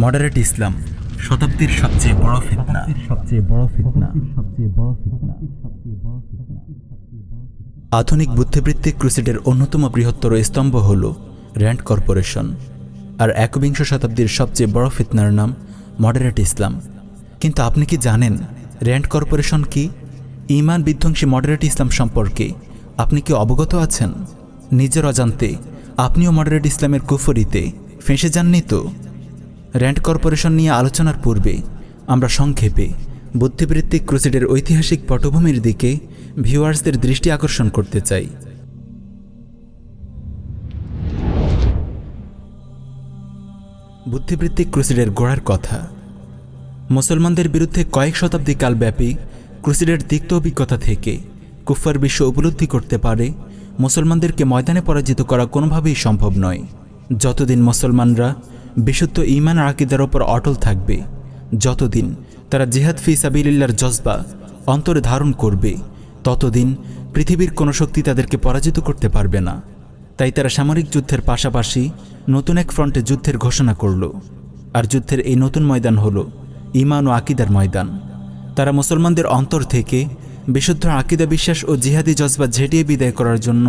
Moderate ইসলাম শতাব্দীর সবচেয়ে বড় ফিতনা। আধুনিক বুদ্ধিবৃত্তিক ক্রুসেডের অন্যতম বৃহত্তর স্তম্ভ হল র্যান্ড কর্পোরেশন, আর একবিংশ শতাব্দীর সবচেয়ে বড় ফিতনার নাম মডারেট ইসলাম। কিন্তু আপনি কি জানেন র্যান্ড কর্পোরেশন কি? ঈমান বিধ্বংসী মডারেট ইসলাম সম্পর্কে আপনি কি অবগত আছেন? নিজের অজান্তে আপনিও মডারেট ইসলামের কুফরিতে ফেঁসে যাননি তো? র্যান্ড কর্পোরেশন নিয়ে আলোচনার পূর্বে আমরা সংক্ষেপে বুদ্ধিবৃত্তিক ক্রুসেডের ঐতিহাসিক পটভূমির দিকে ভিউয়ার্সদের দৃষ্টি আকর্ষণ করতে চাই। বুদ্ধিবৃত্তিক ক্রুসেডের গোড়ার কথা। মুসলমানদের বিরুদ্ধে কয়েক শতাব্দী কালব্যাপী ক্রুসেডের তিক্ত অভিজ্ঞতা থেকে কুফফার বিশ্ব উপলব্ধি করতে পারে মুসলমানদেরকে ময়দানে পরাজিত করা কোনোভাবেই সম্ভব নয়। যতদিন মুসলমানরা বিশুদ্ধ ঈমান আর আকীদার ওপর অটল থাকবে, যতদিন তারা জিহাদ ফি সাবিলিল্লাহর জজবা অন্তরে ধারণ করবে, ততদিন পৃথিবীর কোনো শক্তি তাদেরকে পরাজিত করতে পারবে না। তাই তারা সামরিক যুদ্ধের পাশাপাশি নতুন এক ফ্রন্টে যুদ্ধের ঘোষণা করল। আর যুদ্ধের এই নতুন ময়দান হল ঈমান ও আকীদার ময়দান। তারা মুসলমানদের অন্তর থেকে বিশুদ্ধ আকীদা বিশ্বাস ও জিহাদি জজবা ঝেঁটিয়ে বিদায় করার জন্য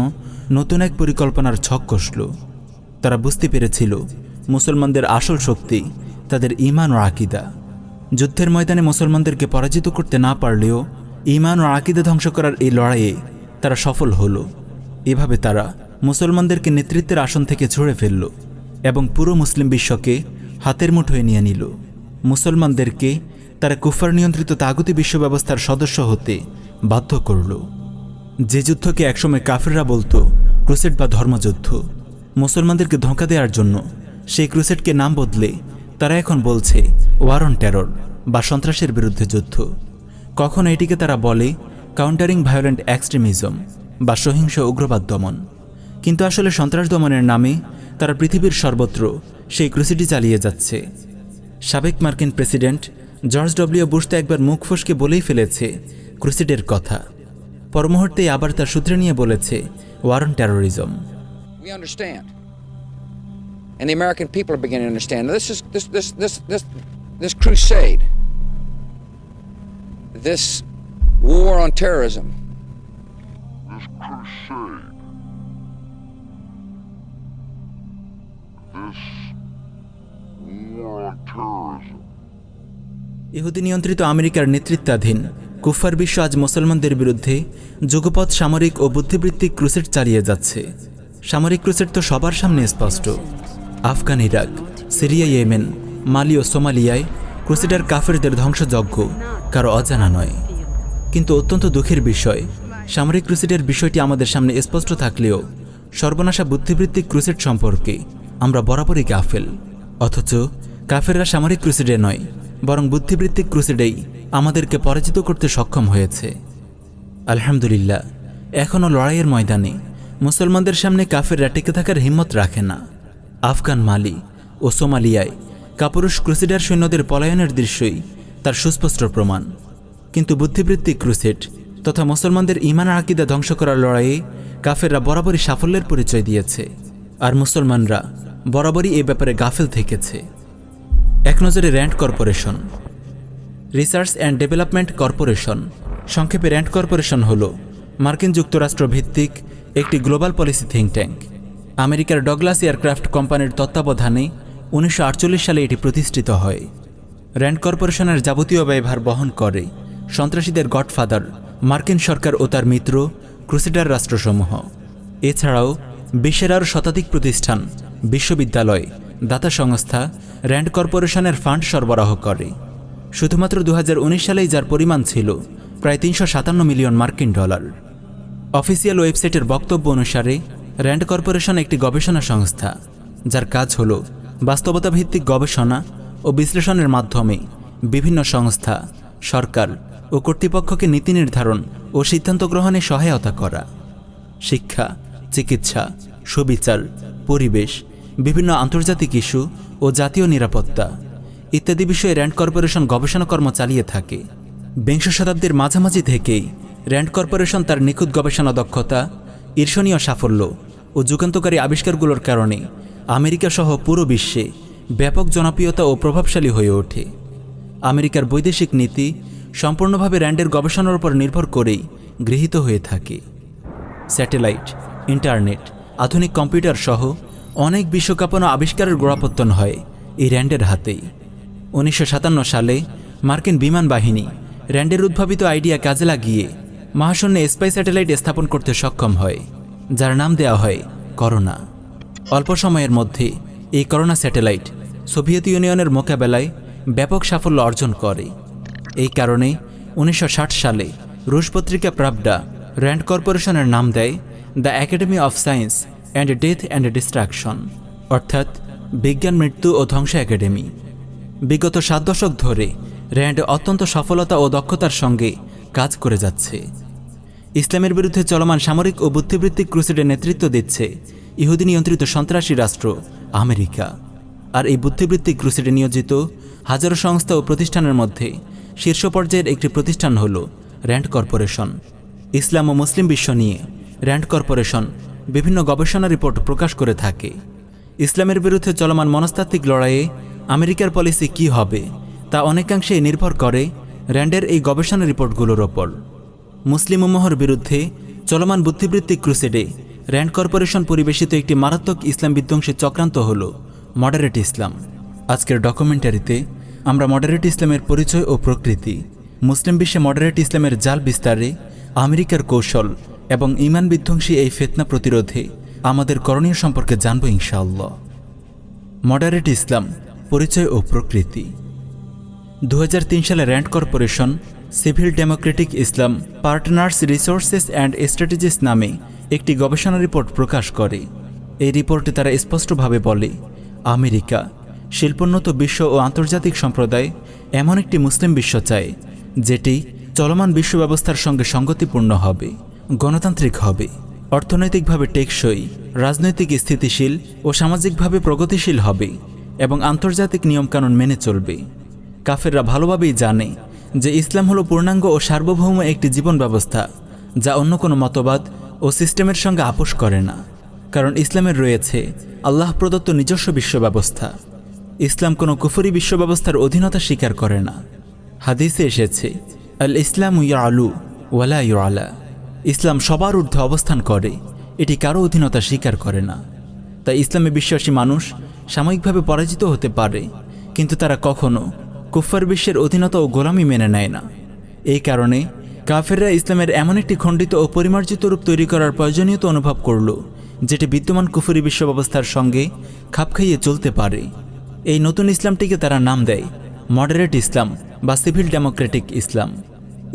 নতুন এক পরিকল্পনার ছক কষল। তারা বুঝতে পেরেছিল মুসলমানদের আসল শক্তি তাদের ঈমান ও আকীদা। যুদ্ধের ময়দানে মুসলমানদেরকে পরাজিত করতে না পারলেও ঈমান ও আকীদা ধ্বংস করার এই লড়াইয়ে তারা সফল হল। এভাবে তারা মুসলমানদেরকে নেতৃত্বের আসন থেকে ছুঁড়ে ফেলল এবং পুরো মুসলিম বিশ্বকে হাতের মুঠোয় নিয়ে নিল। মুসলমানদেরকে তারা কুফার নিয়ন্ত্রিত তাগুতি বিশ্ব ব্যবস্থার সদস্য হতে বাধ্য করল। যে যুদ্ধকে একসময় কাফেররা বলতো ক্রুসেড বা ধর্মযুদ্ধ, মুসলমানদেরকে ধোঁকা দেওয়ার জন্য সেই ক্রুসেডকে নাম বদলে তারা এখন বলছে ওয়ার অন টেরর বা সন্ত্রাসের বিরুদ্ধে যুদ্ধ। কখনো এটিকে তারা বলে কাউন্টারিং ভায়োলেন্ট এক্সট্রিমিজম বা সহিংস উগ্রবাদ দমন। কিন্তু আসলে সন্ত্রাস দমনের নামে তারা পৃথিবীর সর্বত্র সেই ক্রুসেডই চালিয়ে যাচ্ছে। সাবেক মার্কিন প্রেসিডেন্ট জর্জ ডব্লিউ বুশ তো একবার মুখ ফসকে বলেই ফেলেছে ক্রুসেডের কথা। পর মুহূর্তেই আবার তার সূত্রে নিয়ে বলেছে war on terrorism. We understand, and the American people are beginning to understand. Now, this crusade, this war on terrorism, ইহুদি নিয়ন্ত্রিত আমেরিকার নেতৃত্বাধীন কুফফার বিশ্ব আজ মুসলমানদের বিরুদ্ধে যুগপৎ সামরিক ও বুদ্ধিবৃত্তিক ক্রুসেড চালিয়ে যাচ্ছে। সামরিক ক্রুসেড তো সবার সামনে স্পষ্ট। আফগান, ইরাক, সিরিয়া, ইয়েমেন, মালি ও সোমালিয়ায় ক্রুসেডার কাফেরদের ধ্বংসযজ্ঞ কারো অজানা নয়। কিন্তু অত্যন্ত দুঃখের বিষয়, সামরিক ক্রুসেডের বিষয়টি আমাদের সামনে স্পষ্ট থাকলেও সর্বনাশা বুদ্ধিবৃত্তিক ক্রুসেড সম্পর্কে আমরা বরাবরই গাফেল। অথচ কাফেররা সামরিক ক্রুসেডে নয়, বরং বুদ্ধিবৃত্তিক ক্রুসেডেই আমাদেরকে পরাজিত করতে সক্ষম হয়েছে। আলহামদুলিল্লাহ, এখনও লড়াইয়ের ময়দানে মুসলমানদের সামনে কাফেররা টিকে থাকার হিম্মত রাখে না। আফগান, মালি ও সোমালিয়ায় কাপুরুষ ক্রুসেডার সৈন্যদের পলায়নের দৃশ্যই তার সুস্পষ্ট প্রমাণ। কিন্তু বুদ্ধিবৃত্তিক ক্রুসেড তথা মুসলমানদের ঈমান আর আকীদা ধ্বংস করার লড়াইয়ে কাফেররা বরাবরই সাফল্যের পরিচয় দিয়েছে, আর মুসলমানরা বরাবরই এ ব্যাপারে গাফেল থেকেছে। এক নজরে RAND corporation. Research and development corporation, সংক্ষেপে র্যান্ড কর্পোরেশন হল মার্কিন যুক্তরাষ্ট্র ভিত্তিক একটি গ্লোবাল পলিসি থিঙ্ক ট্যাঙ্ক। আমেরিকার ডগলাস এয়ারক্রাফট কোম্পানির তত্ত্বাবধানে 1948 সালে এটি প্রতিষ্ঠিত হয়। র্যান্ড কর্পোরেশনের যাবতীয় ব্যয়ভার বহন করে সন্ত্রাসীদের গডফাদার মার্কিন সরকার ও তার মিত্র ক্রুসেডার রাষ্ট্রসমূহ। এছাড়াও বিশ্বের আরও শতাধিক প্রতিষ্ঠান, বিশ্ববিদ্যালয়, দাতা সংস্থা র্যান্ড কর্পোরেশনের ফান্ড সরবরাহ করে। শুধুমাত্র 2019 সালেই যার পরিমাণ ছিল প্রায় 357 মিলিয়ন মার্কিন ডলার। অফিসিয়াল ওয়েবসাইটের বক্তব্য অনুসারে র্যান্ড কর্পোরেশন একটি গবেষণা সংস্থা, যার কাজ হল বাস্তবতাভিত্তিক গবেষণা ও বিশ্লেষণের মাধ্যমে বিভিন্ন সংস্থা, সরকার ও কর্তৃপক্ষকে নীতি নির্ধারণ ও সিদ্ধান্ত গ্রহণে সহায়তা করা। শিক্ষা, চিকিৎসা, সুবিচার, পরিবেশ, বিভিন্ন আন্তর্জাতিক ইস্যু ও জাতীয় নিরাপত্তা ইত্যাদি বিষয়ে র্যান্ড কর্পোরেশন গবেষণাকর্ম চালিয়ে থাকে। বিংশ শতাব্দীর মাঝামাঝি থেকেই র্যান্ড কর্পোরেশন তার নিখুঁত গবেষণা দক্ষতা, ঈর্ষণীয় সাফল্য ও যুগান্তকারী আবিষ্কারগুলোর কারণে আমেরিকা সহ পুরো বিশ্বে ব্যাপক জনপ্রিয়তা ও প্রভাবশালী হয়ে ওঠে। আমেরিকার বৈদেশিক নীতি সম্পূর্ণভাবে র্যান্ডের গবেষণার উপর নির্ভর করেই গৃহীত হয়ে থাকে। স্যাটেলাইট, ইন্টারনেট, আধুনিক কম্পিউটার সহ অনেক বিশ্বকাপনা আবিষ্কারের গোড়াপত্তন হয় এই র্যান্ডের হাতেই। 1957 সালে মার্কিন বিমান বাহিনী র্যান্ডের উদ্ভাবিত আইডিয়া কাজে লাগিয়ে মহাশূন্যে স্পাই স্যাটেলাইট স্থাপন করতে সক্ষম হয়, যার নাম দেওয়া হয় করোনা। অল্প সময়ের মধ্যে এই করোনা স্যাটেলাইট সোভিয়েত ইউনিয়নের মোকাবেলায় ব্যাপক সাফল্য অর্জন করে। এই কারণে 1960 সালে রুশ পত্রিকা প্রাভডা র্যান্ড কর্পোরেশনের নাম দেয় the academy of science and death and destruction, অর্থাৎ বিজ্ঞান, মৃত্যু ও ধ্বংস একাডেমি। বিগত 7 দশক ধরে র্যান্ড অত্যন্ত সফলতা ও দক্ষতার সঙ্গে কাজ করে যাচ্ছে। ইসলামের বিরুদ্ধে চলমান সামরিক ও বুদ্ধিবৃত্তিক ক্রুসেডের নেতৃত্ব দিচ্ছে ইহুদি নিয়ন্ত্রিত সন্ত্রাসী রাষ্ট্র আমেরিকা। আর এই বুদ্ধিবৃত্তিক ক্রুসেডে নিয়োজিত হাজারো সংস্থা ও প্রতিষ্ঠানের মধ্যে শীর্ষ পর্যায়ের একটি প্রতিষ্ঠান হল র্যান্ড কর্পোরেশন। ইসলাম ও মুসলিম বিশ্ব নিয়ে র্যান্ড কর্পোরেশন বিভিন্ন গবেষণা রিপোর্ট প্রকাশ করে থাকে। ইসলামের বিরুদ্ধে চলমান মনস্তাত্ত্বিক লড়াইয়ে আমেরিকার পলিসি কী হবে তা অনেকাংশেই নির্ভর করে র্যান্ডের এই গবেষণা রিপোর্টগুলোর ওপর। মুসলিম উম্মাহর বিরুদ্ধে চলমান বুদ্ধিবৃত্তিক ক্রুসেডে র্যান্ড কর্পোরেশন পরিবেশিত একটি মারাত্মক ইসলাম বিধ্বংসী চক্রান্ত হল মডারেট ইসলাম। আজকের ডকুমেন্টারিতে আমরা মডারেট ইসলামের পরিচয় ও প্রকৃতি, মুসলিম বিশ্বে মডারেট ইসলামের জাল বিস্তারে আমেরিকার কৌশল এবং ঈমান বিধ্বংসী এই ফিতনা প্রতিরোধে আমাদের করণীয় সম্পর্কে জানব ইনশাআল্লাহ। মডারেট ইসলাম, পরিচয় ও প্রকৃতি। 2003 সালে RAND corporation civil Democratic Islam partners resources and strategies নামে একটি গবেষণা রিপোর্ট প্রকাশ করে। এই রিপোর্টে তারা স্পষ্টভাবে বলে, আমেরিকা শিল্পোন্নত বিশ্ব ও আন্তর্জাতিক সম্প্রদায় এমন একটি মুসলিম বিশ্ব চায় যেটি চলমান বিশ্ব ব্যবস্থার সঙ্গে সঙ্গতিপূর্ণ হবে, গণতান্ত্রিক হবে, অর্থনৈতিকভাবে টেকসই, রাজনৈতিক স্থিতিশীল ও সামাজিকভাবে প্রগতিশীল হবে এবং আন্তর্জাতিক নিয়মকানুন মেনে চলবে। কাফেররা ভালোভাবেই জানে যে ইসলাম হলো পূর্ণাঙ্গ ও সার্বভৌম একটি জীবন ব্যবস্থা যা অন্য কোনো মতবাদ ও সিস্টেমের সঙ্গে আপোষ করে না, কারণ ইসলামের রয়েছে আল্লাহ প্রদত্ত নিজস্ব বিশ্ব ব্যবস্থা। ইসলাম কোনো কুফরি বিশ্ব ব্যবস্থার অধীনতা স্বীকার করে না। হাদিসে এসেছে, আল ইসলামু ইয়ালু ওয়ালা ইউআলা, ইসলাম সবার ঊর্ধ্বে অবস্থান করে, এটি কারো অধীনতা স্বীকার করে না। তাই ইসলামে বিশ্বাসী মানুষ সাময়িকভাবে পরাজিত হতে পারে, কিন্তু তারা কখনো কুফফার বিশ্বের অধীনতা ও গোলামি মেনে নেয় না। এই কারণে কাফেররা ইসলামের এমন একটি খণ্ডিত ও পরিমার্জিত রূপ তৈরি করার প্রয়োজনীয়তা অনুভব করল যেটি বিদ্যমান কুফরি বিশ্ব ব্যবস্থার সঙ্গে খাপ খাইয়ে চলতে পারে। এই নতুন ইসলামটিকে তারা নাম দেয় মডারেট ইসলাম বা সিভিল ডেমোক্রেটিক ইসলাম।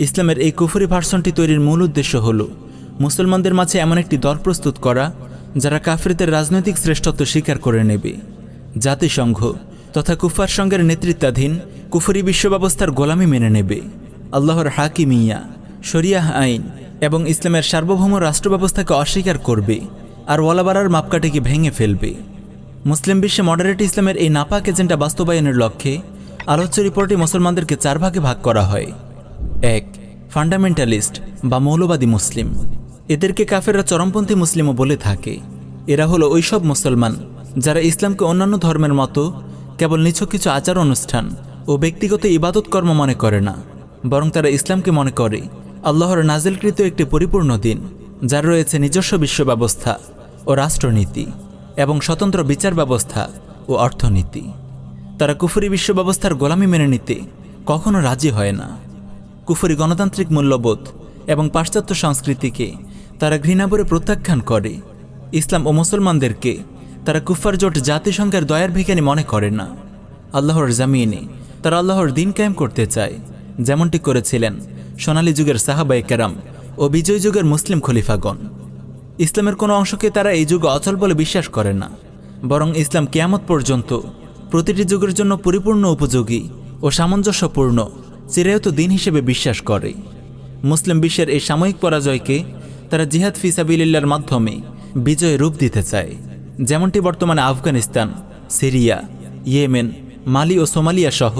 ইসলামের এই কুফরি ভার্সনটি তৈরির মূল উদ্দেশ্য হল মুসলমানদের মাঝে এমন একটি দল প্রস্তুত করা যারা কাফেরদের রাজনৈতিক শ্রেষ্ঠত্ব স্বীকার করে নেবে। জাতিসংঘ তথা কুফার সংঘের নেতৃত্বাধীন কুফরি বিশ্ব ব্যবস্থার গোলামি মেনে নেবে, আল্লাহর হাকিমিয়া, শরিয়াহ আইন এবং ইসলামের সার্বভৌম রাষ্ট্র ব্যবস্থাকে অস্বীকার করবে আর ওয়ালাবাড়ার মাপকাঠিকে ভেঙে ফেলবে। মুসলিম বিশ্বে মডারেট ইসলামের এই নাপাক এজেন্ডা বাস্তবায়নের লক্ষ্যে আলোচ্য রিপোর্টে মুসলমানদেরকে 4 ভাগে ভাগ করা হয়। 1. ফান্ডামেন্টালিস্ট বা মৌলবাদী মুসলিম। এদেরকে কাফেররা চরমপন্থী মুসলিমও বলে থাকে। এরা হলো ওইসব মুসলমান যারা ইসলামকে অন্যান্য ধর্মের মতো কেবল নিছক কিছু আচার অনুষ্ঠান ও ব্যক্তিগত ইবাদত কর্ম মনে করে না, বরং তারা ইসলামকে মনে করে আল্লাহর নাজিলকৃত একটি পরিপূর্ণ দিন, যার রয়েছে নিজস্ব বিশ্ব ব্যবস্থা ও রাষ্ট্রনীতি এবং স্বতন্ত্র বিচার ব্যবস্থা ও অর্থনীতি। তারা কুফরি বিশ্ব ব্যবস্থার গোলামি মেনে নিতে কখনো রাজি হয় না। কুফরি গণতান্ত্রিক মূল্যবোধ এবং পাশ্চাত্য সংস্কৃতিকে তারা ঘৃণাভরে প্রত্যাখ্যান করে। ইসলাম ও মুসলমানদেরকে তারা কুফার জোট জাতিসংঘের দয়ার ভিখারি মনে করে না। আল্লাহর জামিনে তারা আল্লাহর দিন কায়েম করতে চায়, যেমনটি করেছিলেন সোনালী যুগের সাহাবায়ে কেরাম ও বিজয় যুগের মুসলিম খলিফাগণ। ইসলামের কোনো অংশকে তারা এই যুগে অচল বলে বিশ্বাস করে না, বরং ইসলাম কিয়ামত পর্যন্ত প্রতিটি যুগের জন্য পরিপূর্ণ উপযোগী ও সামঞ্জস্যপূর্ণ চিরায়ত দিন হিসেবে বিশ্বাস করে। মুসলিম বিশ্বের এই সাময়িক পরাজয়কে তারা জিহাদ ফি সাবিলিল্লাহর মাধ্যমে বিজয় রূপ দিতে চায়, যেমনটি বর্তমানে আফগানিস্তান, সিরিয়া, ইয়েমেন, মালি ও সোমালিয়া সহ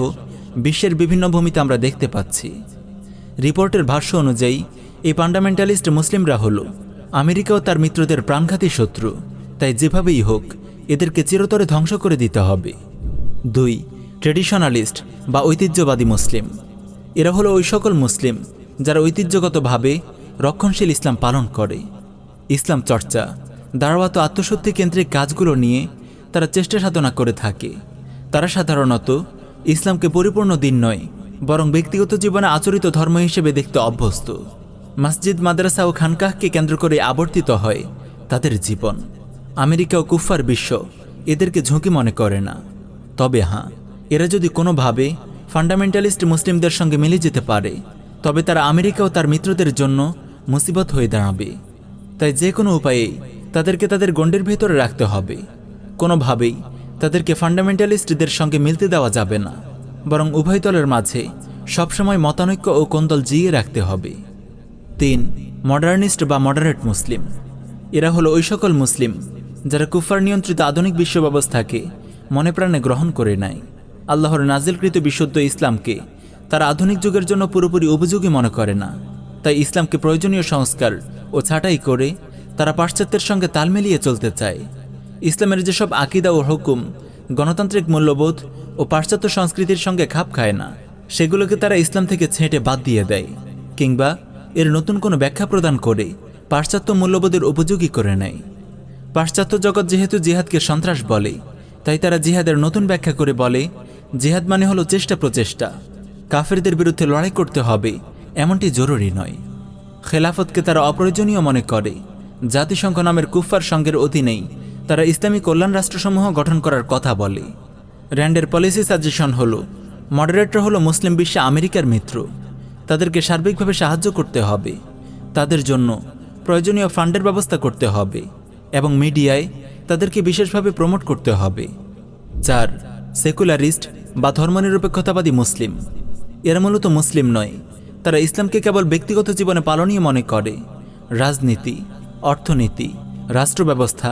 বিশ্বের বিভিন্ন ভূমিতে আমরা দেখতে পাচ্ছি। রিপোর্টের ভাষ্য অনুযায়ী এই ফান্ডামেন্টালিস্ট মুসলিমরা হল আমেরিকা ও তার মিত্রদের প্রাণঘাতী শত্রু, তাই যেভাবেই হোক এদেরকে চিরতরে ধ্বংস করে দিতে হবে। 2. ট্রেডিশনালিস্ট বা ঐতিহ্যবাদী মুসলিম। এরা হলো ওই সকল মুসলিম যারা ঐতিহ্যগতভাবে রক্ষণশীল ইসলাম পালন করে। ইসলাম চর্চা, দাওয়াত ও আত্মশুদ্ধি কেন্দ্রিক কাজগুলো নিয়ে তারা চেষ্টা সাধনা করে থাকে। তারা সাধারণত ইসলামকে পরিপূর্ণ দিন নয়, বরং ব্যক্তিগত জীবনে আচরিত ধর্ম হিসেবে দেখতে অভ্যস্ত। মসজিদ, মাদ্রাসা ও খানকাহকে কেন্দ্র করে আবর্তিত হয় তাদের জীবন। আমেরিকা ও কুফফার বিশ্ব এদেরকে ঝুঁকি মনে করে না। তবে হ্যাঁ, এরা যদি কোনোভাবে ফান্ডামেন্টালিস্ট মুসলিমদের সঙ্গে মিলে যেতে পারে, তবে তারা আমেরিকা ও তার মিত্রদের জন্য মুসিবত হয়ে দাঁড়াবে। তাই যে কোনো উপায়েই তাদেরকে তাদের গণ্ডির ভেতরে রাখতে হবে। কোনোভাবেই তাদেরকে ফান্ডামেন্টালিস্টদের সঙ্গে মিলতে দেওয়া যাবে না, বরং উভয় দলের মাঝে সবসময় মতানৈক্য ও কোন্দল জিয়ে রাখতে হবে। 3. মডার্নিস্ট বা মডারেট মুসলিম। এরা হলো ওই সকল মুসলিম যারা কুফার নিয়ন্ত্রিত আধুনিক বিশ্ব ব্যবস্থাকে মনে প্রাণে গ্রহণ করে নেয়। আল্লাহর নাজিলকৃত বিশুদ্ধ ইসলামকে তারা আধুনিক যুগের জন্য পুরোপুরি উপযোগী মনে করে না। তাই ইসলামকে প্রয়োজনীয় সংস্কার ও ছাঁটাই করে তারা পাশ্চাত্যের সঙ্গে তাল মিলিয়ে চলতে চায়। ইসলামের যেসব আকিদা ও হুকুম গণতান্ত্রিক মূল্যবোধ ও পাশ্চাত্য সংস্কৃতির সঙ্গে খাপ খায় না, সেগুলোকে তারা ইসলাম থেকে ছেঁটে বাদ দিয়ে দেয়, কিংবা এর নতুন কোনো ব্যাখ্যা প্রদান করে পাশ্চাত্য মূল্যবোধের উপযোগী করে নেয়। পাশ্চাত্য জগৎ যেহেতু জিহাদকে সন্ত্রাস বলে, তাই তারা জিহাদের নতুন ব্যাখ্যা করে বলে জিহাদ মানে হলো চেষ্টা প্রচেষ্টা। কাফেরদের বিরুদ্ধে লড়াই করতে হবে এমনটি জরুরি নয়। খেলাফতকে তারা অপ্রয়োজনীয় মনে করে। জাতিসংঘ নামের কুফফার সংঘের অধীনেই তারা ইসলামী কল্যাণ রাষ্ট্রসমূহ গঠন করার কথা বলে। র্যান্ডের পলিসি সাজেশন হলো মডারেটর হলো মুসলিম বিশ্বে আমেরিকার মিত্র। তাদেরকে সার্বিকভাবে সাহায্য করতে হবে, তাদের জন্য প্রয়োজনীয় ফান্ডের ব্যবস্থা করতে হবে এবং মিডিয়ায় তাদেরকে বিশেষভাবে প্রমোট করতে হবে। 4. সেকুলারিস্ট বা ধর্মনিরপেক্ষতাবাদী মুসলিম। এরা মূলত মুসলিম নয়। তারা ইসলামকে কেবল ব্যক্তিগত জীবনে পালনীয় মনে করে। রাজনীতি, অর্থনীতি, রাষ্ট্র ব্যবস্থা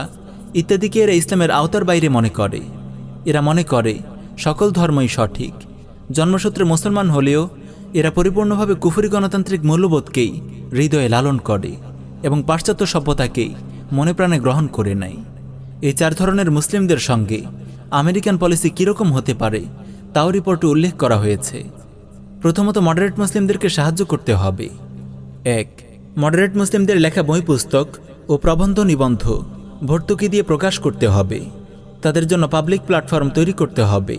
ইত্যাদিকে এরা ইসলামের আওতার বাইরে মনে করে। এরা মনে করে সকল ধর্মই সঠিক। জন্মসূত্রে মুসলমান হলেও এরা পরিপূর্ণভাবে কুফরি গণতান্ত্রিক মূল্যবোধকেই হৃদয়ে লালন করে এবং পাশ্চাত্য সভ্যতাকেই মনে প্রাণে গ্রহণ করে নেয়। এই 4 ধরনের মুসলিমদের সঙ্গে আমেরিকান পলিসি কীরকম হতে পারে তাও রিপোর্টে উল্লেখ করা হয়েছে। প্রথমত, মডারেট মুসলিমদেরকে সাহায্য করতে হবে। 1. মডারেট মুসলিমদের লেখা বই, পুস্তক ও প্রবন্ধ নিবন্ধ ভর্তুকি দিয়ে প্রকাশ করতে হবে। তাদের জন্য পাবলিক প্ল্যাটফর্ম তৈরি করতে হবে।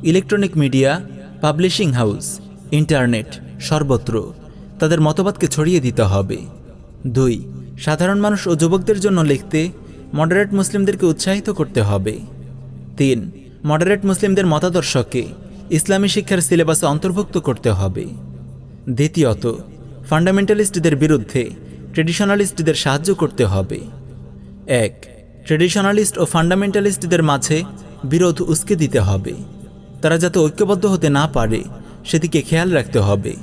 Electronic media, publishing house, internet সর্বত্র তাদের মতবাদকে ছড়িয়ে দিতে হবে। 2. সাধারণ মানুষ ও যুবকদের জন্য লিখতে মডারেট মুসলিমদেরকে উৎসাহিত করতে হবে। 3. মডারেট মুসলিমদের মতাদর্শকে ইসলামী শিক্ষার সিলেবাসে অন্তর্ভুক্ত করতে হবে। দ্বিতীয়ত, ফান্ডামেন্টালিস্টদের বিরুদ্ধে ট্রেডিশনালিস্টদের সাহায্য করতে হবে। 1. ট্রেডিশনালিস্ট ও ফান্ডামেন্টালিস্টদের মাঝে বিরোধ উস্কে দিতে হবে। তারা যাতে ঐক্যবদ্ধ হতে না পারে সেদিকে খেয়াল রাখতে হবে।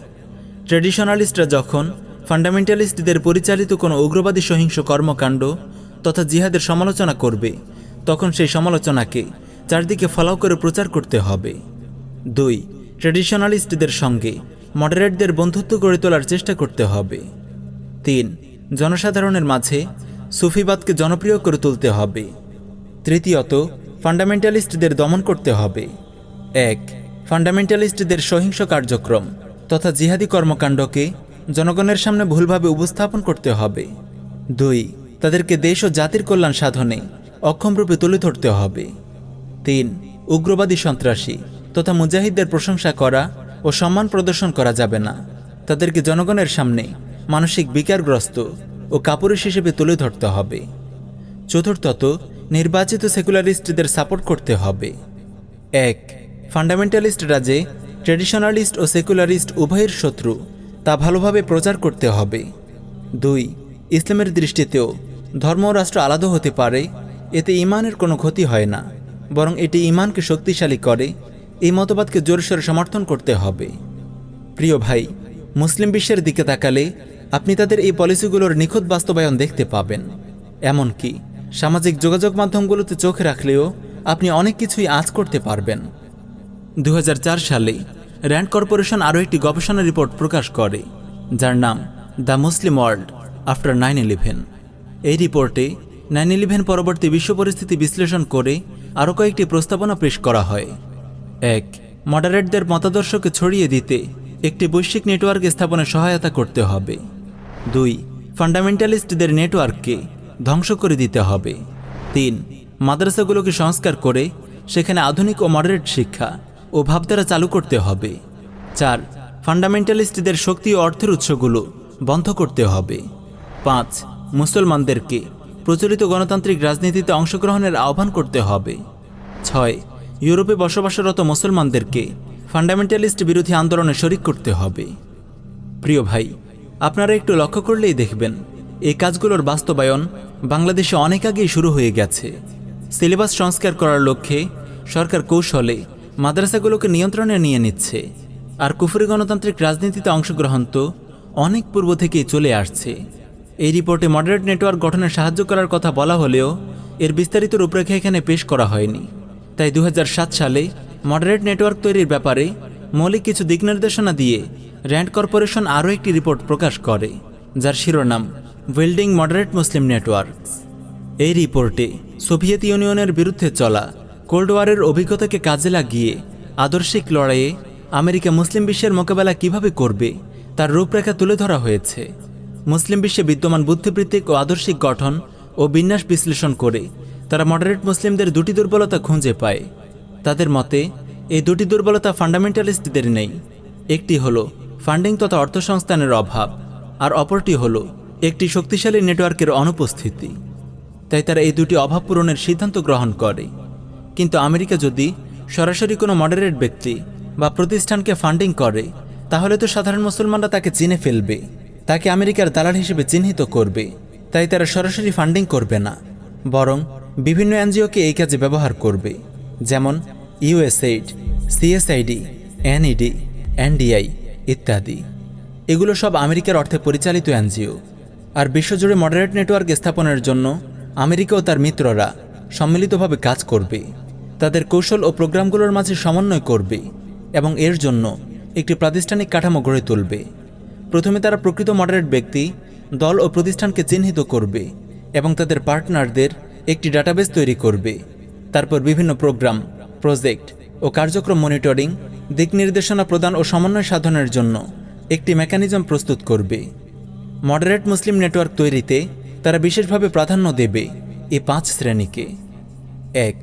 ট্রেডিশনালিস্টরা যখন ফান্ডামেন্টালিস্টদের পরিচালিত কোনো উগ্রবাদী সহিংস কর্মকাণ্ড তথা জিহাদের সমালোচনা করবে, তখন সেই সমালোচনাকে চারদিকে ফলাও করে প্রচার করতে হবে। 2. ট্রেডিশনালিস্টদের সঙ্গে মডারেটদের বন্ধুত্ব গড়ে তোলার চেষ্টা করতে হবে। 3. জনসাধারণের মাঝে সুফিবাদকে জনপ্রিয় করে তুলতে হবে। তৃতীয়ত, ফান্ডামেন্টালিস্টদের দমন করতে হবে। 1. ফান্ডামেন্টালিস্টদের সহিংস কার্যক্রম তথা জিহাদি কর্মকাণ্ডকে জনগণের সামনে ভুলভাবে উপস্থাপন করতে হবে। 2. তাদেরকে দেশ ও জাতির কল্যাণ সাধনে অক্ষমরূপে তুলে ধরতে হবে। 3. উগ্রবাদী সন্ত্রাসী তথা মুজাহিদদের প্রশংসা করা ও সম্মান প্রদর্শন করা যাবে না। তাদেরকে জনগণের সামনে মানসিক বিকারগ্রস্ত ও কাপুরুষ হিসেবে তুলে ধরতে হবে। চতুর্থত, নির্বাচিত সেকুলারিস্টদের সাপোর্ট করতে হবে। 1. ফান্ডামেন্টালিস্টরা যে ট্রেডিশনালিস্ট ও সেকুলারিস্ট উভয়ের শত্রু তা ভালোভাবে প্রচার করতে হবে। 2. ইসলামের দৃষ্টিতেও ধর্ম ও রাষ্ট্র আলাদা হতে পারে, এতে ঈমানের কোনো ক্ষতি হয় না, বরং এটি ঈমানকে শক্তিশালী করে। এই মতবাদকে জোরসোরে সমর্থন করতে হবে। প্রিয় ভাই, মুসলিম বিশ্বের দিকে তাকালে আপনি তাদের এই পলিসিগুলোর নিখুঁত বাস্তবায়ন দেখতে পাবেন। এমনকি সামাজিক যোগাযোগ মাধ্যমগুলোতে চোখ রাখলেও আপনি অনেক কিছুই আঁচ করতে পারবেন। 2004 সালে র্যান্ড কর্পোরেশন আরও একটি গবেষণা রিপোর্ট প্রকাশ করে, যার নাম দ্য মুসলিম ওয়ার্ল্ড আফটার 9/11। এই রিপোর্টে 9/11 পরবর্তী বিশ্ব পরিস্থিতি বিশ্লেষণ করে আরও কয়েকটি প্রস্তাবনা পেশ করা হয়। 1. মডারেটদের মতাদর্শকে ছড়িয়ে দিতে একটি বৈশ্বিক নেটওয়ার্ক স্থাপনে সহায়তা করতে হবে। 2. ফান্ডামেন্টালিস্টদের নেটওয়ার্ককে ধ্বংস করে দিতে হবে। 3. মাদ্রাসাগুলোকে সংস্কার করে সেখানে আধুনিক ও মডারেট শিক্ষা ও ভাবধারা চালু করতে হবে। 4. ফান্ডামেন্টালিস্টদের শক্তি ও অর্থের উৎসগুলো বন্ধ করতে হবে। 5. মুসলমানদেরকে প্রচলিত গণতান্ত্রিক রাজনীতিতে অংশগ্রহণের আহ্বান করতে হবে। 6. ইউরোপে বসবাসরত মুসলমানদেরকে ফান্ডামেন্টালিস্ট বিরোধী আন্দোলনে শরিক করতে হবে। প্রিয় ভাই, আপনারা একটু লক্ষ্য করলেই দেখবেন এই কাজগুলোর বাস্তবায়ন বাংলাদেশে অনেক আগেই শুরু হয়ে গেছে। সিলেবাস সংস্কার করার লক্ষ্যে সরকার কৌশলে মাদ্রাসাগুলোকে নিয়ন্ত্রণে নিয়ে নিচ্ছে, আর কুফরি গণতান্ত্রিক রাজনীতিতে অংশগ্রহণ তো অনেক পূর্ব থেকেই চলে আসছে। এই রিপোর্টে মডারেট নেটওয়ার্ক গঠনে সাহায্য করার কথা বলা হলেও এর বিস্তারিত রূপরেখা এখানে পেশ করা হয়নি। তাই 2007 সালে মডারেট নেটওয়ার্ক তৈরির ব্যাপারে মৌলিক কিছু দিক নির্দেশনা দিয়ে র্যান্ড কর্পোরেশন আরও একটি রিপোর্ট প্রকাশ করে, যার শিরোনাম বিল্ডিং মডারেট মুসলিম নেটওয়ার্কস। এই রিপোর্টে সোভিয়েত ইউনিয়নের বিরুদ্ধে চলা কোল্ড ওয়ারের অভিজ্ঞতাকে কাজে লাগিয়ে আদর্শিক লড়াইয়ে আমেরিকা মুসলিম বিশ্বের মোকাবেলা কিভাবে করবে তার রূপরেখা তুলে ধরা হয়েছে। মুসলিম বিশ্বে বিদ্যমান বুদ্ধিবৃত্তিক ও আদর্শিক গঠন ও বিন্যাস বিশ্লেষণ করে তারা মডারেট মুসলিমদের দুটি দুর্বলতা খুঁজে পায়। তাদের মতে এই দুটি দুর্বলতা ফান্ডামেন্টালিস্টদের নেই। একটি হলো ফান্ডিং তথা অর্থসংস্থানের অভাব, আর অপরটি হলো একটি শক্তিশালী নেটওয়ার্কের অনুপস্থিতি। তাই তারা এই দুটি অভাব পূরণের সিদ্ধান্ত গ্রহণ করে। কিন্তু আমেরিকা যদি সরাসরি কোনো মডারেট ব্যক্তি বা প্রতিষ্ঠানকে ফান্ডিং করে, তাহলে তো সাধারণ মুসলমানরা তাকে চিনে ফেলবে, তাকে আমেরিকার দালাল হিসেবে চিহ্নিত করবে। তাই তারা সরাসরি ফান্ডিং করবে না, বরং বিভিন্ন এনজিওকে এই কাজে ব্যবহার করবে, যেমন ইউএসএইড, সিএসআইডি, এনইডি, এনডিআই ইত্যাদি। এগুলো সব আমেরিকার অর্থে পরিচালিত এনজিও। আর বিশ্বজুড়ে মডারেট নেটওয়ার্ক স্থাপনের জন্য আমেরিকা ও তার মিত্ররা সম্মিলিতভাবে কাজ করবে, তাদের কৌশল ও প্রোগ্রামগুলোর মাঝে সমন্বয় করবে এবং এর জন্য একটি প্রাতিষ্ঠানিক কাঠামো গড়ে তুলবে। প্রথমে তারা প্রকৃত মডারেট ব্যক্তি, দল ও প্রতিষ্ঠানকে চিহ্নিত করবে এবং তাদের পার্টনারদের একটি ডাটাবেস তৈরি করবে। তারপর বিভিন্ন প্রোগ্রাম, প্রজেক্ট ও কার্যক্রম মনিটরিং, দিক নির্দেশনা প্রদান ও সমন্বয় সাধনের জন্য একটি মেকানিজম প্রস্তুত করবে। মডারেট মুসলিম নেটওয়ার্ক তৈরিতে তারা বিশেষভাবে প্রাধান্য দেবে এই 5 শ্রেণীকে। 1.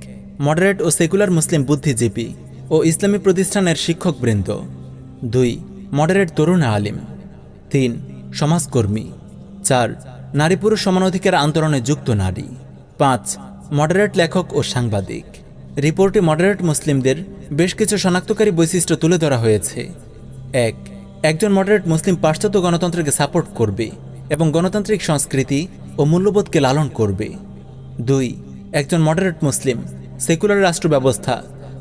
মডারেট ও সেকুলার মুসলিম বুদ্ধিজীবী ও ইসলামী প্রতিষ্ঠানের শিক্ষকবৃন্দ। 2. মডারেট তরুণ আলিম। 3. সমাজকর্মী। 4. নারী পুরুষ সমানাধিকার আন্দোলনে যুক্ত নারী। 5. মডারেট লেখক ও সাংবাদিক। রিপোর্টে মডারেট মুসলিমদের বেশ কিছু শনাক্তকারী বৈশিষ্ট্য তুলে ধরা হয়েছে। 1. একজন মডারেট মুসলিম পাশ্চাত্য গণতন্ত্রকে সাপোর্ট করবে এবং গণতান্ত্রিক সংস্কৃতি ও মূল্যবোধকে লালন করবে। 2. একজন মডারেট মুসলিম সেকুলার রাষ্ট্র ব্যবস্থা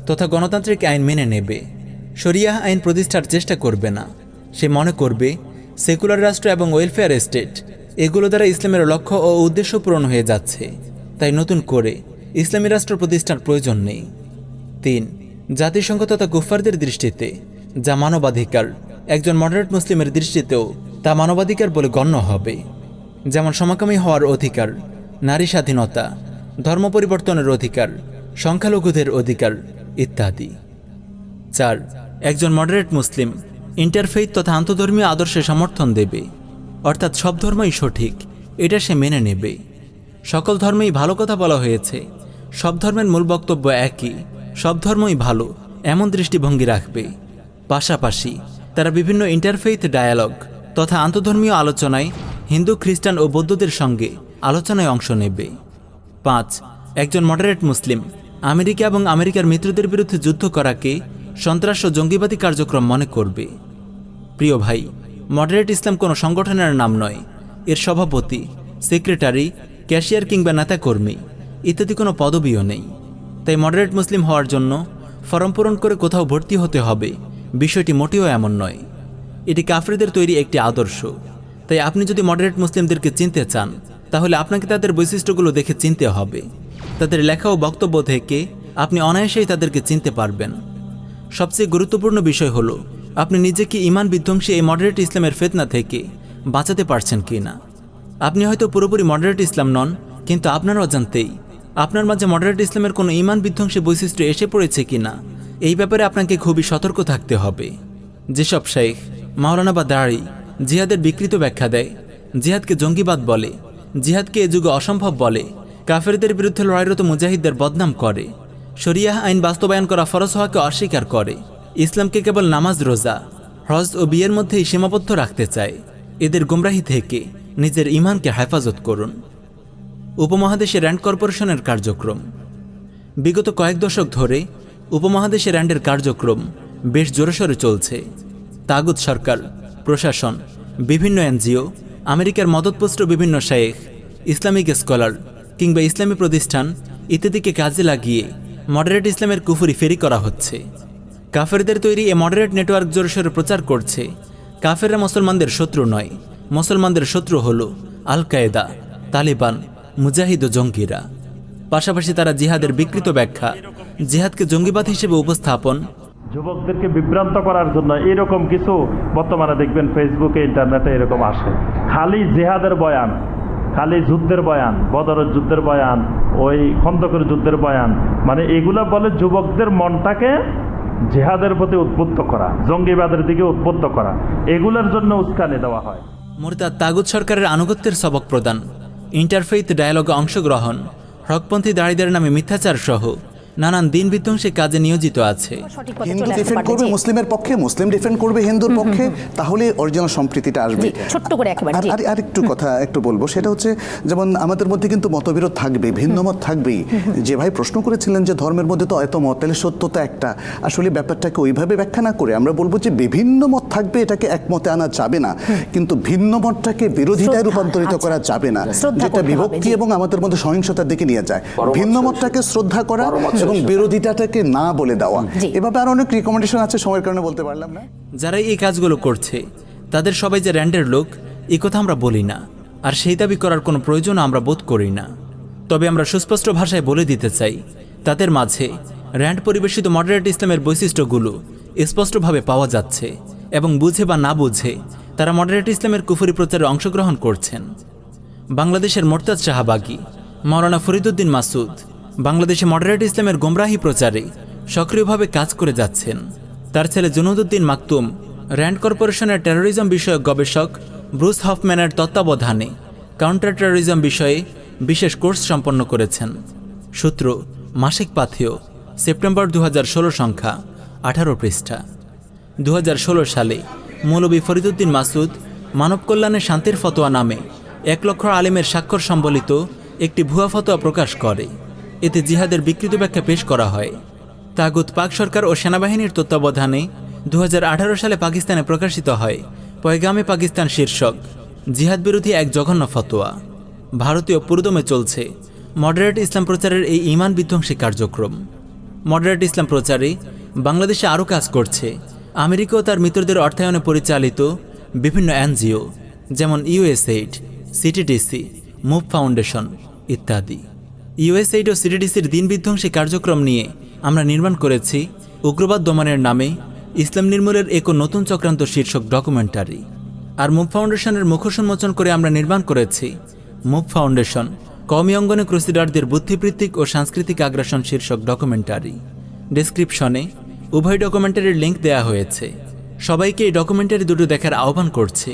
তথা গণতান্ত্রিক আইন মেনে নেবে, শরিয়াহ আইন প্রতিষ্ঠার চেষ্টা করবে না। সে মনে করবে সেকুলার রাষ্ট্র এবং ওয়েলফেয়ার স্টেট এগুলো দ্বারা ইসলামের লক্ষ্য ও উদ্দেশ্য পূরণ হয়ে যাচ্ছে, তাই নতুন করে ইসলামী রাষ্ট্র প্রতিষ্ঠার প্রয়োজন নেই। 3. জাতিসংঘ তথা কুফফারদের দৃষ্টিতে যা মানবাধিকার, একজন মডারেট মুসলিমের দৃষ্টিতেও তা মানবাধিকার বলে গণ্য হবে, যেমন সমকামী হওয়ার অধিকার, নারী স্বাধীনতা, ধর্ম পরিবর্তনের অধিকার, সংখ্যালঘুদের অধিকার ইত্যাদি। 4. একজন মডারেট মুসলিম ইন্টারফেইথ তথা আন্তধর্মীয় আদর্শে সমর্থন দেবে, অর্থাৎ সব ধর্মই সঠিক এটা সে মেনে নেবে। সকল ধর্মেই ভালো কথা বলা হয়েছে, সব ধর্মের মূল বক্তব্য একই, সব ধর্মই ভালো এমন দৃষ্টিভঙ্গি রাখবে। পাশাপাশি তারা বিভিন্ন ইন্টারফেইথ ডায়ালগ তথা আন্তধর্মীয় আলোচনায় হিন্দু, খ্রিস্টান ও বৌদ্ধদের সঙ্গে আলোচনায় অংশ নেবে। 5. একজন মডারেট মুসলিম আমেরিকা এবং আমেরিকার মিত্রদের বিরুদ্ধে যুদ্ধ করাকে সন্ত্রাস ও জঙ্গিবাদী কার্যক্রম মনে করবে। প্রিয় ভাই, মডারেট ইসলাম কোনো সংগঠনের নাম নয়, এর সভাপতি, সেক্রেটারি, ক্যাশিয়ার কিংবা নেতাকর্মী ইত্যাদি কোনো পদবিও নেই। তাই মডারেট মুসলিম হওয়ার জন্য ফরম পূরণ করে কোথাও ভর্তি হতে হবে বিষয়টি মোটেও এমন নয়। এটি কাফেরদের তৈরি একটি আদর্শ। তাই আপনি যদি মডারেট মুসলিমদেরকে চিনতে চান, তাহলে আপনাকে তাদের বৈশিষ্ট্যগুলো দেখে চিনতে হবে। তাদের লেখা ও বক্তব্য থেকে আপনি অনায়াসেই তাদেরকে চিনতে পারবেন। সবচেয়ে গুরুত্বপূর্ণ বিষয় হলো আপনি নিজেকে ঈমান বিধ্বংসী এই মডারেট ইসলামের ফিতনা থেকে বাঁচাতে পারছেন কি না। আপনি হয়তো পুরোপুরি মডারেট ইসলাম নন, কিন্তু আপনার অজান্তেই আপনার মাঝে মডারেট ইসলামের কোনো ঈমান বিধ্বংসী বৈশিষ্ট্য এসে পড়েছে কিনা এই ব্যাপারে আপনাকে খুবই সতর্ক থাকতে হবে। যেসব শেখ, মাওলানা বা দাঁড়ি জিহাদের বিকৃত ব্যাখ্যা দেয়, জিহাদকে জঙ্গিবাদ বলে, জিহাদকে এ যুগে অসম্ভব বলে, কাফেরদের বিরুদ্ধে লড়াইরত মুজাহিদদের বদনাম করে, শরিয়াহ আইন বাস্তবায়ন করা ফরজ হওয়াকে অস্বীকার করে, ইসলামকে কেবল নামাজ, রোজা, হজ ও বিয়ের মধ্যেই সীমাবদ্ধ রাখতে চায়, এদের গোমরাহি থেকে নিজের ঈমানকে হেফাজত করুন। উপমহাদেশে র্যান্ড কর্পোরেশনের কার্যক্রম। বিগত কয়েক দশক ধরে উপমহাদেশে র্যান্ডের কার্যক্রম বেশ জোরসোরে চলছে। তাগুত সরকার, প্রশাসন, বিভিন্ন এনজিও, আমেরিকার মদতপুষ্ট বিভিন্ন শায়েখ, ইসলামিক স্কলার কিংবা ইসলামী প্রতিষ্ঠান ইত্যাদিকে কাজে লাগিয়ে মডারেট ইসলামের কুফরি ফেরি করা হচ্ছে। কাফেরদের তৈরি এ মডারেট নেটওয়ার্ক জোরসোরে প্রচার করছে কাফেররা মুসলমানদের শত্রু নয়, মুসলমানদের শত্রু হল আল কায়েদা, তালিবান, মুজাহিদ ও জঙ্গিরা। পাশাপাশি তারা জিহাদের বিকৃত ব্যাখ্যা, জিহাদকে জঙ্গিবাদ হিসেবে উপস্থাপন, যুবকদেরকে বিভ্রান্ত করার জন্য এরকম কিছু বর্তমানে দেখবেন ফেসবুকে, ইন্টারনেটে এরকম আসে। খালি জিহাদের বয়ান, খালি যুদ্ধের বয়ান, বদরের যুদ্ধের বয়ান, ওই খন্দকের যুদ্ধের বয়ান, মানে এগুলা বলে যুবকদের মনটাকে জিহাদের প্রতি উদ্বুদ্ধ করা, জঙ্গিবাদের দিকে উদ্বুদ্ধ করা, এগুলোর জন্য উস্কানি দেওয়া হয়। মুরতাদ তাগুত সরকারের আনুগত্যের সবক প্রদান, ইন্টারফেইথ ডায়ালগে অংশগ্রহণ, হকপন্থী দাঁড়িদের নামে মিথ্যাচার সহ নানান দিন বিধ্বংসী কাজে নিয়োজিত আছে। হিন্দু ডিফেন্ড করবে মুসলিমের পক্ষে, মুসলিম ডিফেন্ড করবে হিন্দুর পক্ষে, তাহলে অরিজিনাল সম্প্রীতিটা আসবে। ছোট্ট করে একেবারে আর একটু কথা একটু বলবো, সেটা হচ্ছে যেমন আমাদের মধ্যে কিন্তু মতবিরোধ থাকবে, ভিন্ন মত থাকবেই। যে ভাই প্রশ্ন করেছিলেন যে ধর্মের মধ্যে তো এত মত, তাহলে সত্যতা একটা, আসলে ব্যাপারটাকে ওইভাবে ব্যাখ্যা না করে আমরা বলবো যে বিভিন্ন মত থাকবে, এটাকে একমতে আনা যাবে না, কিন্তু ভিন্ন মতটাকে বিরোধিতায় রূপান্তরিত করা যাবে না, যেটা বিভক্তি এবং আমাদের মধ্যে সহিংসতার দিকে নিয়ে যায়। ভিন্ন মতটাকে শ্রদ্ধা করা এবং বিরোধিতাটাকে না বলে দেওয়া, এভাবে আর অনেক রিকমেন্ডেশন আছে, সময়ের কারণে বলতে পারলাম না। যারা এই কাজগুলো করছে তাদের সবাই যে র্যান্ডের লোক এই কথা আমরা বলি না, আর সেই দাবি করার কোনো প্রয়োজন আমরা বোধ করি না। তবে আমরা সুস্পষ্ট ভাষায় বলে দিতে চাই, তাদের মাঝে র্যান্ড পরিবেশিত মডারেট ইসলামের বৈশিষ্ট্যগুলো স্পষ্টভাবে পাওয়া যাচ্ছে এবং বুঝে বা না বুঝে তারা মডারেট ইসলামের কুফরি প্রচারে অংশগ্রহণ করছেন। বাংলাদেশের মোরতাদ শাহবাগী, মাওলানা ফরিদউদ্দিন মাসুদ বাংলাদেশে মডারেট ইসলামের গোমরাহি প্রচারে সক্রিয়ভাবে কাজ করে যাচ্ছেন। তার ছেলে জুনুদউদ্দিন মাকতুম র্যান্ড কর্পোরেশনের টেরোরিজম বিষয়ক গবেষক ব্রুস হফম্যানের তত্ত্বাবধানে কাউন্টার টেরোরিজম বিষয়ে বিশেষ কোর্স সম্পন্ন করেছেন। সূত্র মাসিক পাথেয়, সেপ্টেম্বর 2016, সংখ্যা 18 পৃষ্ঠা। 2016 সালে মৌলভী ফরিদউদ্দিন মাসুদ মানব কল্যাণে শান্তির ফতোয়া নামে 1 লক্ষ আলেমের স্বাক্ষর সম্বলিত একটি ভুয়া ফতোয়া প্রকাশ করে। এতে জিহাদের বিকৃত ব্যাখ্যা পেশ করা হয়। তাগুত পাক সরকার ও সেনাবাহিনীর তত্ত্বাবধানে 2018 সালে পাকিস্তানে প্রকাশিত হয় পয়গামে পাকিস্তান শীর্ষক জিহাদ বিরোধী এক জঘন্য ফতোয়া। ভারতীয় পুরোদমে চলছে মডারেট ইসলাম প্রচারের এই ঈমান বিধ্বংসী কার্যক্রম। মডারেট ইসলাম প্রচারে বাংলাদেশে আরও কাজ করছে আমেরিকা ও তার মিত্রদের অর্থায়নে পরিচালিত বিভিন্ন এনজিও, যেমন ইউএসএইড, সিটিডিসি, মুভ ফাউন্ডেশন ইত্যাদি। ইউএসএইড ও সিটিডিসির দিন বিধ্বংসী কার্যক্রম নিয়ে আমরা নির্মাণ করেছি উগ্রবাদ দমনের নামে ইসলাম নির্মূলের এক নতুন চক্রান্ত শীর্ষক ডকুমেন্টারি। আর মুভ ফাউন্ডেশনের মুখোশ উন্মোচন করে আমরা নির্মাণ করেছি মুভ ফাউন্ডেশন কওমি অঙ্গনে ক্রুসেডারদের বুদ্ধিবৃত্তিক ও সাংস্কৃতিক আগ্রাসন শীর্ষক ডকুমেন্টারি। ডেসক্রিপশনে উভয় ডকুমেন্টারির লিঙ্ক দেয়া হয়েছে। সবাইকে এই ডকুমেন্টারি দুটো দেখার আহ্বান করছি।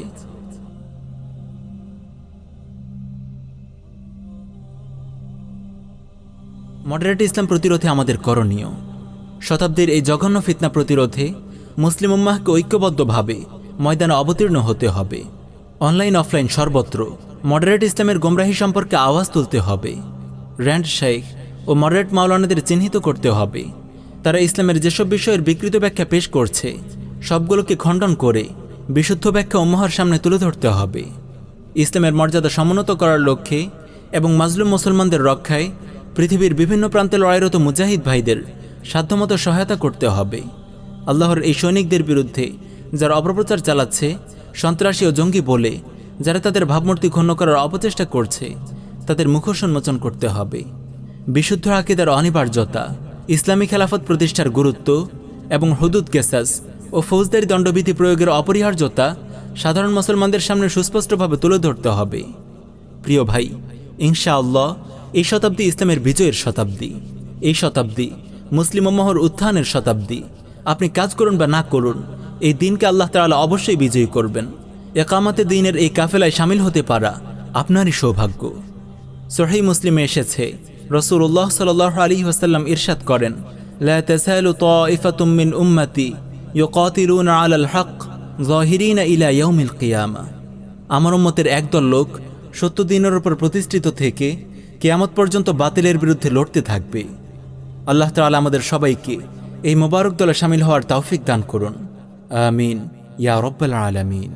মডারেট ইসলাম প্রতিরোধে আমাদের করণীয়। শতাব্দীর এই জঘন্য ফিতনা প্রতিরোধে মুসলিম উম্মাহকে ঐক্যবদ্ধভাবে ময়দানে অবতীর্ণ হতে হবে। অনলাইন অফলাইন সর্বত্র মডারেট ইসলামের গোমরাহি সম্পর্কে আওয়াজ তুলতে হবে। র্যান্ড শেখ ও মডারেট মাওলানাদের চিহ্নিত করতে হবে। তারা ইসলামের যেসব বিষয়ের বিকৃত ব্যাখ্যা পেশ করছে সবগুলোকে খণ্ডন করে বিশুদ্ধ ব্যাখ্যা উম্মাহর সামনে তুলে ধরতে হবে। ইসলামের মর্যাদা সমুন্নত করার লক্ষ্যে এবং মাজলুম মুসলমানদের রক্ষায় পৃথিবীর বিভিন্ন প্রান্তে লড়াইরত মুজাহিদ ভাইদের সাধ্যমতো সহায়তা করতে হবে। আল্লাহর এই সৈনিকদের বিরুদ্ধে যারা অপপ্রচার চালাচ্ছে, সন্ত্রাসী ও জঙ্গি বলে যারা তাদের ভাবমূর্তি ক্ষুণ্ণ করার অপচেষ্টা করছে, তাদের মুখোশ উন্মোচন করতে হবে। বিশুদ্ধ আকীদার অনিবার্যতা, ইসলামী খেলাফত প্রতিষ্ঠার গুরুত্ব এবং হুদুদ কেসাস ও ফৌজদারি দণ্ডবিধি প্রয়োগের অপরিহার্যতা সাধারণ মুসলমানদের সামনে সুস্পষ্টভাবে তুলে ধরতে হবে। প্রিয় ভাই, ইনশাআল্লাহ এই শতাব্দী ইসলামের বিজয়ের শতাব্দী। এই শতাব্দী মুসলিম উম্মাহর উত্থানের শতাব্দী। আপনি কাজ করুন বা না করুন, এই দিনকে আল্লাহ তাআলা অবশ্যই বিজয়ী করবেন। একামাতে দিনের এই কাফেলায় শামিল হতে পারা আপনারই সৌভাগ্য। সহিহ মুসলিমে এসেছে, রাসূলুল্লাহ সাল্লাল্লাহু আলাইহি ওয়াসাল্লাম ইরশাদ করেন, লা তাসালু তাইফাতুম মিন উম্মতি ইউকাতিলুনা আলাল হক যাহিরিনা ইলা ইয়াউমিল কিয়ামাহ। আমার উম্মতের একদল লোক সত্য দিনের উপর প্রতিষ্ঠিত থেকে কিয়ামত পর্যন্ত বাতিলের বিরুদ্ধে লড়তে থাকবে। আল্লাহ তাআলা আমাদের সবাইকে এই মোবারক দলে শামিল হওয়ার তৌফিক দান করুন। আমিন ইয়া রাব্বাল আলামিন।